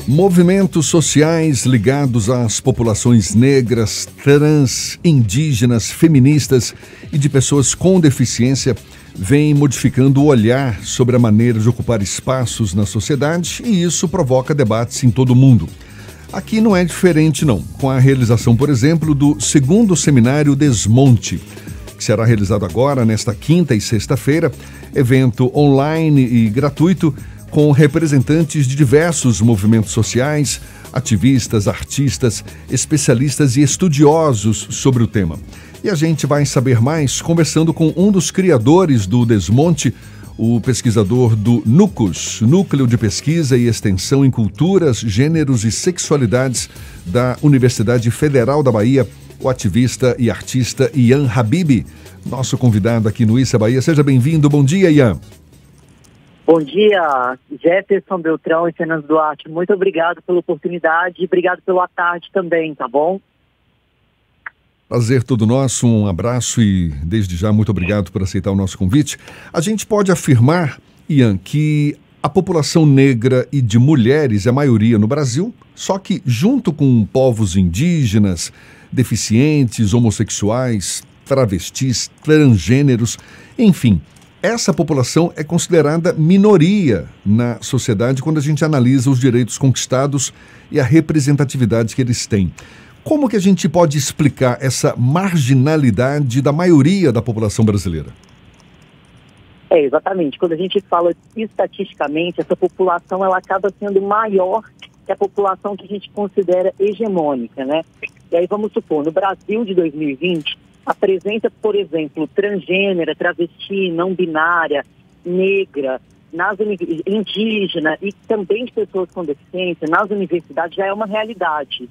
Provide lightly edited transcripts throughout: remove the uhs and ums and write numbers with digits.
Movimentos sociais ligados às populações negras, trans, indígenas, feministas e de pessoas com deficiência vêm modificando o olhar sobre a maneira de ocupar espaços na sociedade e isso provoca debates em todo o mundo. Aqui não é diferente não, com a realização, por exemplo, do segundo seminário Desmonte, que será realizado agora, nesta quinta e sexta-feira, evento online e gratuito, com representantes de diversos movimentos sociais, ativistas, artistas, especialistas e estudiosos sobre o tema. E a gente vai saber mais conversando com um dos criadores do Desmonte, o pesquisador do NUCUS, Núcleo de Pesquisa e Extensão em Culturas, Gêneros e Sexualidades da Universidade Federal da Bahia, o ativista e artista Ian Habib, nosso convidado aqui no Issa Bahia. Seja bem-vindo. Bom dia, Ian. Bom dia, Jefferson Beltrão e Fernando Duarte. Muito obrigado pela oportunidade e obrigado pela tarde também, tá bom? Prazer todo nosso, um abraço e desde já muito obrigado por aceitar o nosso convite. A gente pode afirmar, Ian, que a população negra e de mulheres é a maioria no Brasil, só que junto com povos indígenas, deficientes, homossexuais, travestis, transgêneros, enfim, essa população é considerada minoria na sociedade quando a gente analisa os direitos conquistados e a representatividade que eles têm. Como que a gente pode explicar essa marginalidade da maioria da população brasileira? Exatamente. Quando a gente fala estatisticamente, essa população ela acaba sendo maior que a população que a gente considera hegemônica, né? E aí vamos supor, no Brasil de 2020, a presença, por exemplo, transgênera, travesti, não binária, negra, indígena e também de pessoas com deficiência nas universidades já é uma realidade.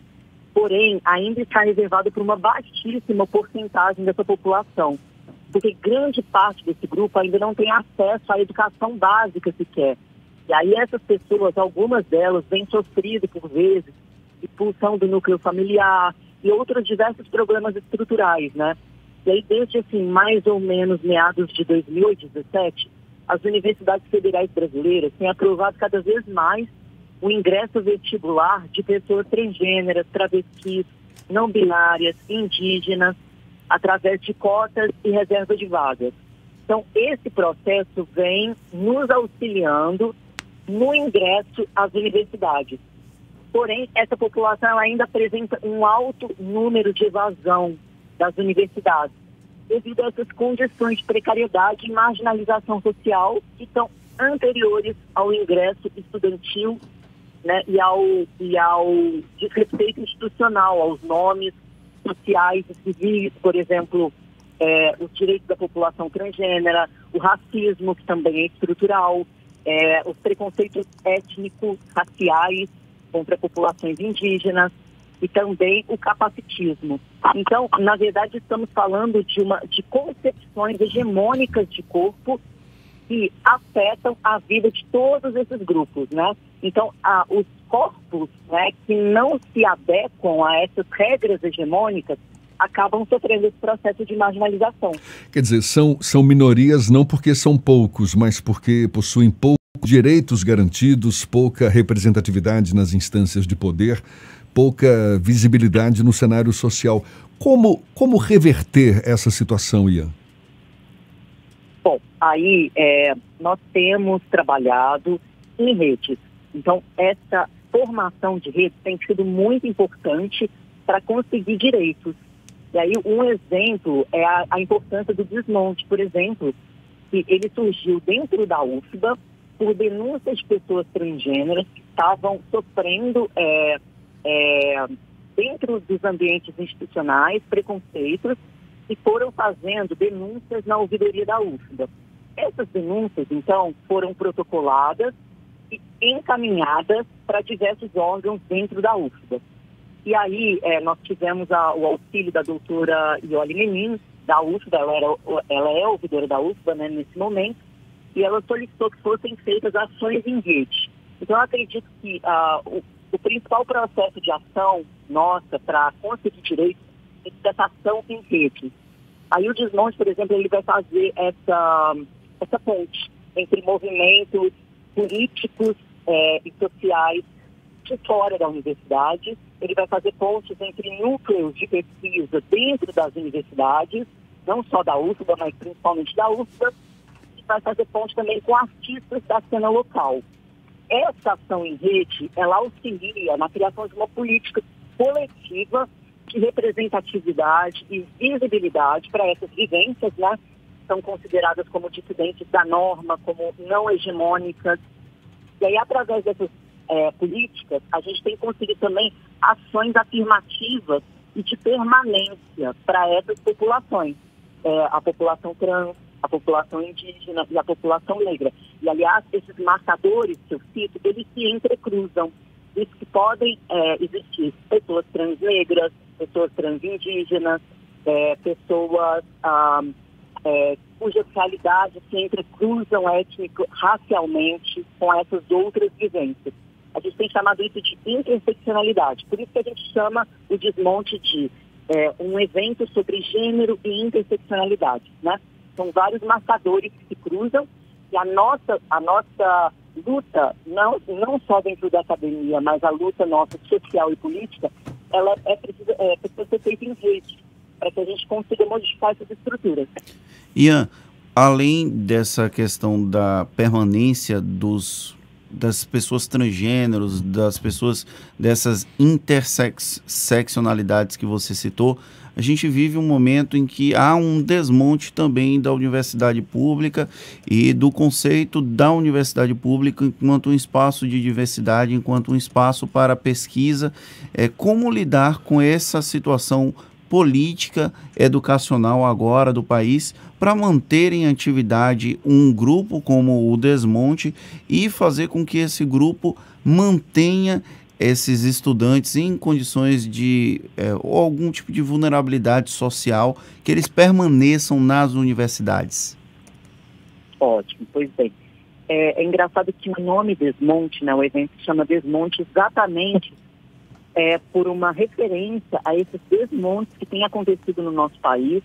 Porém, ainda está reservado para uma baixíssima porcentagem dessa população, porque grande parte desse grupo ainda não tem acesso à educação básica sequer. E aí essas pessoas, algumas delas, vêm sofrido por vezes expulsão do núcleo familiar e outros diversos problemas estruturais, né? E aí, desde assim, mais ou menos meados de 2017, as universidades federais brasileiras têm aprovado cada vez mais o ingresso vestibular de pessoas transgêneras, travestis, não binárias, indígenas, através de cotas e reserva de vagas. Então, esse processo vem nos auxiliando no ingresso às universidades. Porém, essa população ela ainda apresenta um alto número de evasão das universidades, devido a essas condições de precariedade e marginalização social que são anteriores ao ingresso estudantil, né, e ao desrespeito institucional, aos nomes sociais e civis, por exemplo, os direitos da população transgênera, o racismo, que também é estrutural, os preconceitos étnicos, raciais contra populações indígenas e também o capacitismo. Então, na verdade, estamos falando de concepções hegemônicas de corpo que afetam a vida de todos esses grupos, né? Então, os corpos, né, que não se adequam a essas regras hegemônicas acabam sofrendo esse processo de marginalização. Quer dizer, são minorias não porque são poucos, mas porque possuem poucos direitos garantidos, pouca representatividade nas instâncias de poder, pouca visibilidade no cenário social. Como reverter essa situação, Ian? Bom, aí nós temos trabalhado em redes. Então, essa formação de redes tem sido muito importante para conseguir direitos. E aí, um exemplo é a importância do Desmonte, por exemplo, que ele surgiu dentro da UFBA por denúncias de pessoas transgêneras que estavam sofrendo dentro dos ambientes institucionais, preconceitos, e foram fazendo denúncias na ouvidoria da UFBA. Essas denúncias, então, foram protocoladas e encaminhadas para diversos órgãos dentro da UFBA. E aí, nós tivemos o auxílio da doutora Iole Menin, da UFBA, ela é ouvidora da UFBA, né, nesse momento, e ela solicitou que fossem feitas ações em rede. Então, eu acredito que o principal processo de ação nossa para conseguir direitos é essa ação em rede. Aí o Desmonte, por exemplo, ele vai fazer essa ponte entre movimentos políticos e sociais de fora da universidade, ele vai fazer pontes entre núcleos de pesquisa dentro das universidades, não só da UFBA, mas principalmente da UFBA, e vai fazer ponte também com artistas da cena local. Essa ação em rede, ela auxilia na criação de uma política coletiva de representatividade e visibilidade para essas vivências, né? São consideradas como dissidentes da norma, como não hegemônicas. E aí, através dessas políticas, a gente tem conseguido também ações afirmativas e de permanência para essas populações. A população trans, a população indígena e a população negra. E, aliás, esses marcadores que eu cito, eles se entrecruzam. Isso que podem existir pessoas trans negras, pessoas trans indígenas, pessoas cujas realidades se entrecruzam étnico-racialmente com essas outras vivências. A gente tem chamado isso de interseccionalidade. Por isso que a gente chama o desmonte de um evento sobre gênero e interseccionalidade, né? São vários marcadores que se cruzam e a nossa luta, não só dentro da academia, mas a luta nossa social e política, ela precisa ser feita em rede, para que a gente consiga modificar essas estruturas. Ian, além dessa questão da permanência das pessoas transgêneros, das pessoas dessas interseccionalidades que você citou, a gente vive um momento em que há um desmonte também da universidade pública e do conceito da universidade pública enquanto um espaço de diversidade, enquanto um espaço para pesquisa. Como lidar com essa situação política, educacional agora do país, para manter em atividade um grupo como o Desmonte e fazer com que esse grupo mantenha esses estudantes em condições de ou algum tipo de vulnerabilidade social, que eles permaneçam nas universidades? Ótimo, pois bem. É engraçado que o nome Desmonte, né, o evento se chama Desmonte exatamente por uma referência a esses desmontes que têm acontecido no nosso país,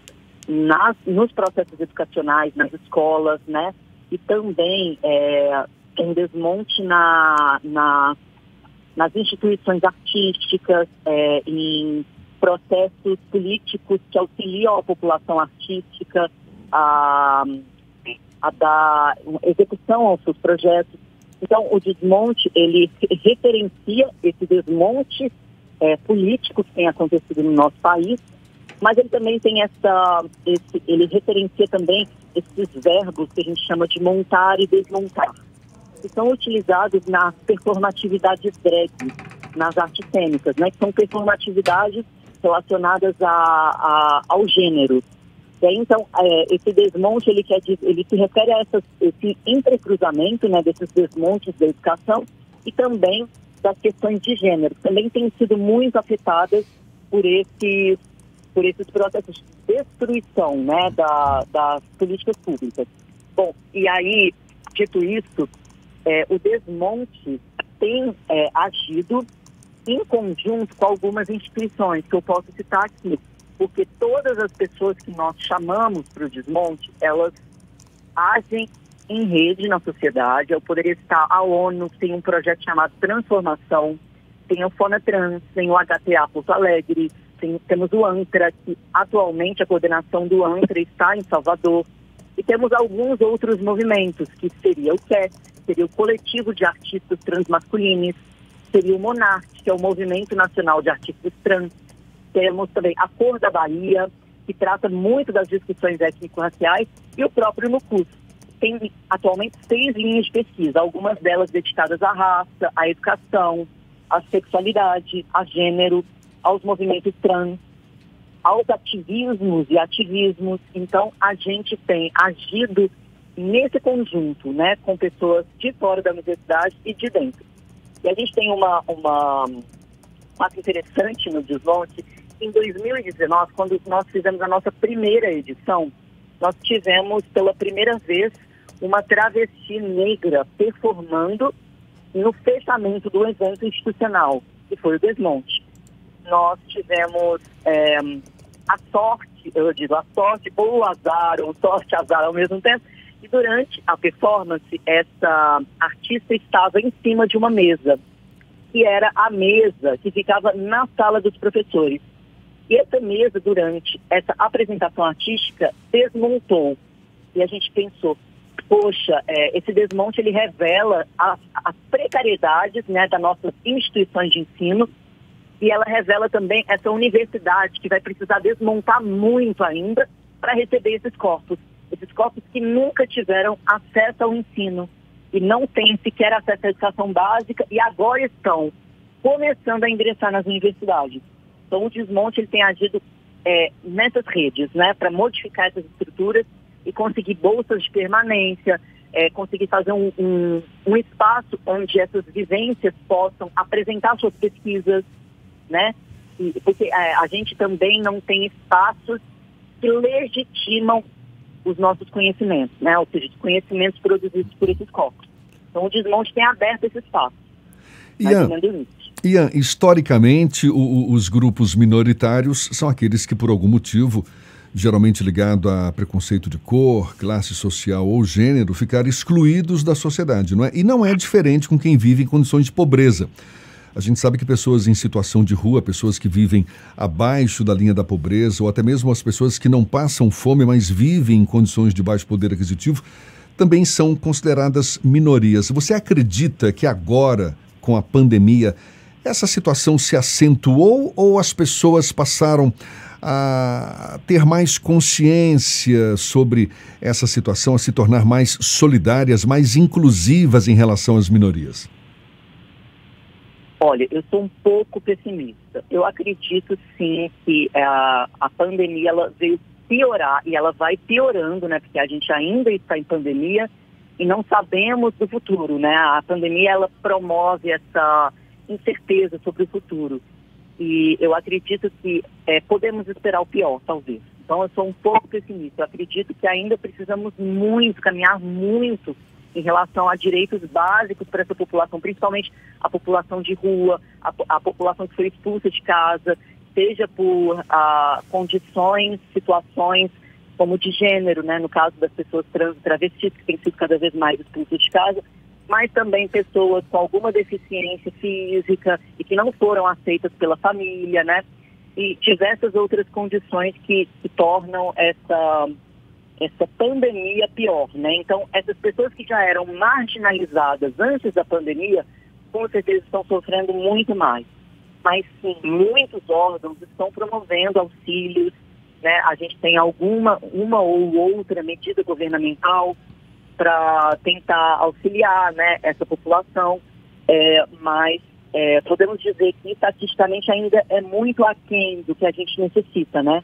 nos processos educacionais, nas escolas, né? E também tem desmonte nas instituições artísticas, em processos políticos que auxiliam a população artística a dar execução aos seus projetos. Então, o desmonte, ele referencia esse desmonte político que tem acontecido no nosso país, mas ele também tem ele referencia também esses verbos que a gente chama de montar e desmontar, que são utilizados nas performatividades drag, nas artes cênicas, né, que são performatividades relacionadas ao gênero. E aí, então, esse desmonte, ele se refere a esse entrecruzamento, né, desses desmontes da educação e também das questões de gênero, que também têm sido muito afetadas por esses processos de destruição, né, das políticas públicas. Bom, e aí, dito isso, o Desmonte tem agido em conjunto com algumas instituições que eu posso citar aqui, porque todas as pessoas que nós chamamos para o desmonte, elas agem em rede na sociedade. Eu poderia citar a ONU, tem um projeto chamado Transformação, tem o FONATRANS, tem o HTA Porto Alegre, temos o ANTRA, que atualmente a coordenação do ANTRA está em Salvador, e temos alguns outros movimentos, que seria o CES, seria o Coletivo de Artistas Transmasculinos, seria o MONART, que é o Movimento Nacional de Artistas Trans. Temos também a Cor da Bahia, que trata muito das discussões étnico-raciais, e o próprio NUCUS. Tem atualmente 6 linhas de pesquisa, algumas delas dedicadas à raça, à educação, à sexualidade, a gênero, aos movimentos trans, aos ativismos e ativismos. Então, a gente tem agido nesse conjunto, né, com pessoas de fora da universidade e de dentro. E a gente tem uma fato interessante no Desmonte. Em 2019, quando nós fizemos a nossa primeira edição, nós tivemos pela primeira vez uma travesti negra performando no fechamento do evento institucional, que foi o Desmonte. Nós tivemos a sorte ou o azar, ou sorte e azar ao mesmo tempo, e durante a performance, essa artista estava em cima de uma mesa. que era a mesa que ficava na sala dos professores. E essa mesa, durante essa apresentação artística, desmontou. E a gente pensou, poxa, esse desmonte ele revela as precariedades, né, das nossas instituições de ensino, e ela revela também essa universidade que vai precisar desmontar muito ainda para receber esses corpos que nunca tiveram acesso ao ensino e não têm sequer acesso à educação básica e agora estão começando a ingressar nas universidades. Então o desmonte ele tem agido nessas redes, né, para modificar essas estruturas e conseguir bolsas de permanência, conseguir fazer um espaço onde essas vivências possam apresentar suas pesquisas, né? Porque a gente também não tem espaços que legitimam os nossos conhecimentos, né? Ou seja, os conhecimentos produzidos por esses corpos. Então o desmonte tem aberto esse espaço. Ian, historicamente, os grupos minoritários são aqueles que, por algum motivo, geralmente ligado a preconceito de cor, classe social ou gênero, ficaram excluídos da sociedade, não é? E não é diferente com quem vive em condições de pobreza. A gente sabe que pessoas em situação de rua, pessoas que vivem abaixo da linha da pobreza, ou até mesmo as pessoas que não passam fome, mas vivem em condições de baixo poder aquisitivo, também são consideradas minorias. Você acredita que agora, com a pandemia, essa situação se acentuou ou as pessoas passaram a ter mais consciência sobre essa situação, a se tornar mais solidárias, mais inclusivas em relação às minorias? Olha, eu sou um pouco pessimista. Eu acredito sim que a pandemia ela veio piorar e ela vai piorando, né? Porque a gente ainda está em pandemia e não sabemos do futuro, né? A pandemia ela promove essa incerteza sobre o futuro. E eu acredito que podemos esperar o pior, talvez. Então eu sou um pouco pessimista. Eu acredito que ainda precisamos caminhar muito em relação a direitos básicos para essa população, principalmente a população de rua, a população que foi expulsa de casa, seja por condições, situações como de gênero, né, no caso das pessoas trans e travestis, que têm sido cada vez mais expulsas de casa, mas também pessoas com alguma deficiência física e que não foram aceitas pela família, né, e diversas outras condições que tornam essa pandemia pior, né? Então, essas pessoas que já eram marginalizadas antes da pandemia, com certeza estão sofrendo muito mais. Mas, sim, muitos órgãos estão promovendo auxílios, né? A gente tem uma ou outra medida governamental para tentar auxiliar, né, essa população, mas podemos dizer que, estatisticamente, ainda é muito aquém do que a gente necessita, né?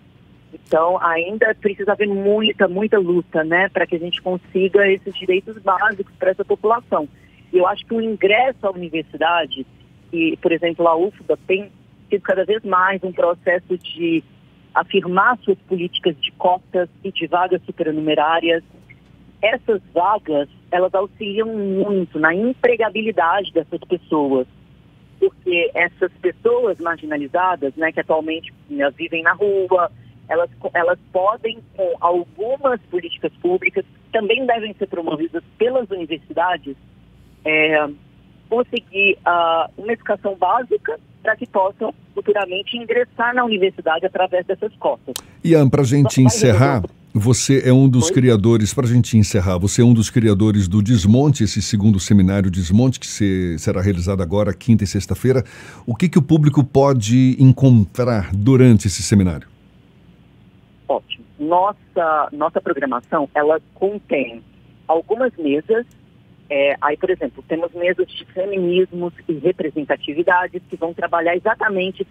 Então, ainda precisa haver muita luta, né, para que a gente consiga esses direitos básicos para essa população. E eu acho que o ingresso à universidade, e, por exemplo, a UFBA tem sido cada vez mais um processo de afirmar suas políticas de cotas e de vagas supernumerárias. Essas vagas, elas auxiliam muito na empregabilidade dessas pessoas, porque essas pessoas marginalizadas, né, que atualmente vivem na rua, elas podem, com algumas políticas públicas, também devem ser promovidas pelas universidades, conseguir uma educação básica para que possam futuramente ingressar na universidade através dessas cotas. Ian, para a gente encerrar, você é um dos criadores, para a gente encerrar, você é um dos criadores do Desmonte, esse segundo seminário Desmonte, que será realizado agora, quinta e sexta-feira. O que o público pode encontrar durante esse seminário? Ótimo. Nossa programação, ela contém algumas mesas. Aí, por exemplo, temos mesas de feminismos e representatividades que vão trabalhar exatamente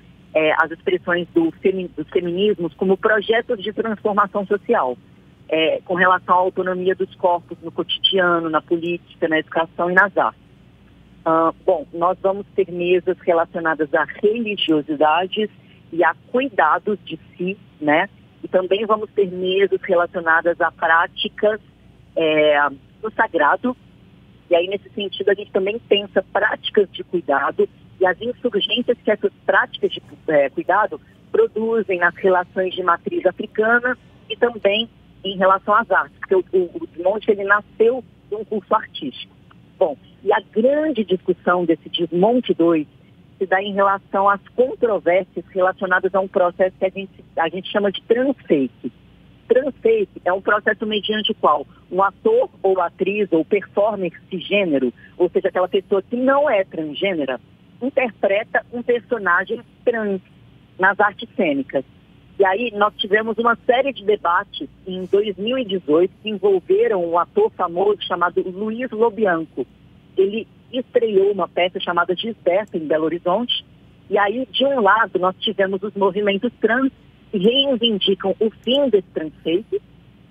as expressões dos feminismos como projetos de transformação social, com relação à autonomia dos corpos no cotidiano, na política, na educação e nas artes. Bom, nós vamos ter mesas relacionadas a religiosidades e a cuidados de si, né? E também vamos ter mesas relacionadas a práticas do sagrado. E aí, nesse sentido, a gente também pensa práticas de cuidado e as insurgências que essas práticas de cuidado produzem nas relações de matriz africana e também em relação às artes, porque o Desmonte ele nasceu de um curso artístico. Bom, e a grande discussão desse Desmonte 2 se dá em relação às controvérsias relacionadas a um processo que a gente chama de transfake. Transfake é um processo mediante o qual um ator ou atriz ou performer cisgênero, ou seja, aquela pessoa que não é transgênera, interpreta um personagem trans nas artes cênicas. E aí nós tivemos uma série de debates em 2018 que envolveram um ator famoso chamado Luiz Lobianco. Ele estreou uma peça chamada Gisberto em Belo Horizonte. E aí, de um lado, nós tivemos os movimentos trans que reivindicam o fim desse transfake,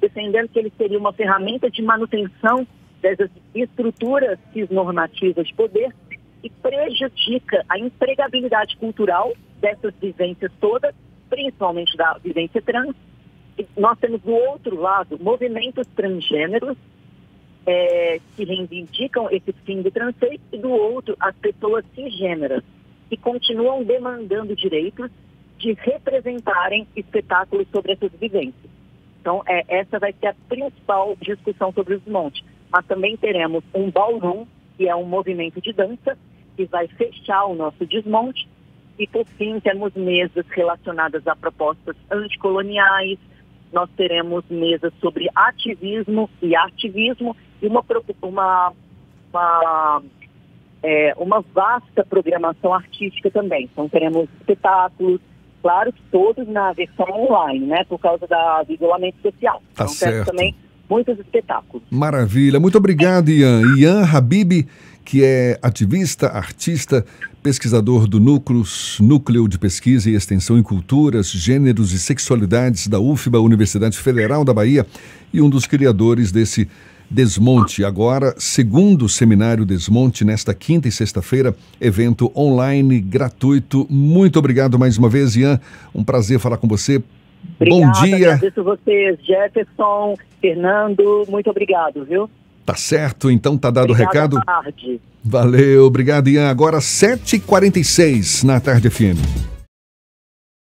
defendendo que ele seria uma ferramenta de manutenção dessas estruturas cisnormativas de poder e prejudica a empregabilidade cultural dessas vivências todas, principalmente da vivência trans. E nós temos do outro lado movimentos transgêneros que reivindicam esse fim do transfake, e do outro as pessoas cisgêneras que continuam demandando direitos de representarem espetáculos sobre essas vivências. Então, essa vai ser a principal discussão sobre o desmonte. Mas também teremos um ballroom, que é um movimento de dança, que vai fechar o nosso desmonte. E, por fim, temos mesas relacionadas a propostas anticoloniais. Nós teremos mesas sobre ativismo e artivismo e uma vasta programação artística também. Então, teremos espetáculos, claro que todos na versão online, né, por causa do isolamento social. Tá então, certo. temos também muitos espetáculos. Maravilha. Muito obrigado, Ian. Ian Habib, que é ativista, artista, pesquisador do Núcleo de Pesquisa e Extensão em Culturas, Gêneros e Sexualidades da UFBA, Universidade Federal da Bahia, e um dos criadores desse Desmonte. Agora, segundo seminário Desmonte, nesta quinta e sexta-feira, evento online gratuito. Muito obrigado mais uma vez, Ian. Um prazer falar com você. Obrigada, bom dia. Agradeço vocês, Jefferson, Fernando, muito obrigado, viu? Tá certo, então tá dado o recado. Boa tarde. Valeu, obrigado, Ian. Agora 7h46 na Tarde FM.